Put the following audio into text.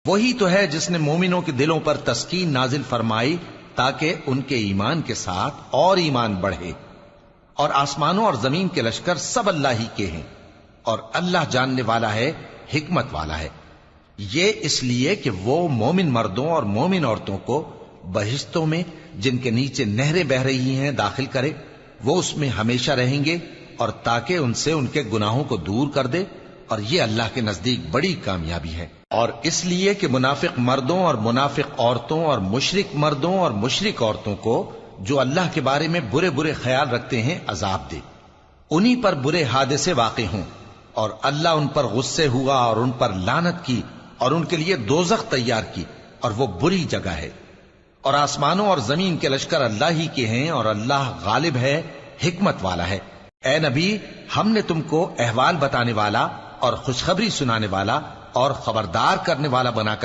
وہی تو ہے جس نے مومنوں کے دلوں پر تسکین نازل فرمائی تاکہ ان کے ایمان کے ساتھ اور ایمان بڑھے، اور آسمانوں اور زمین کے لشکر سب اللہ ہی کے ہیں، اور اللہ جاننے والا ہے، حکمت والا ہے۔ یہ اس لیے کہ وہ مومن مردوں اور مومن عورتوں کو بہشتوں میں جن کے نیچے نہریں بہ رہی ہیں داخل کرے، وہ اس میں ہمیشہ رہیں گے، اور تاکہ ان سے ان کے گناہوں کو دور کر دے، اور یہ اللہ کے نزدیک بڑی کامیابی ہے۔ اور اس لیے کہ منافق مردوں اور منافق عورتوں اور مشرک مردوں اور مشرک عورتوں کو جو اللہ کے بارے میں برے برے خیال رکھتے ہیں عذاب دے، انہی پر برے حادثے واقع ہوں، اور اللہ ان پر غصے ہوا اور ان پر لعنت کی اور ان کے لیے دوزخ تیار کی، اور وہ بری جگہ ہے۔ اور آسمانوں اور زمین کے لشکر اللہ ہی کے ہیں، اور اللہ غالب ہے، حکمت والا ہے۔ اے نبی، ہم نے تم کو احوال بتانے والا اور خوشخبری سنانے والا اور خبردار کرنے والا بنا کر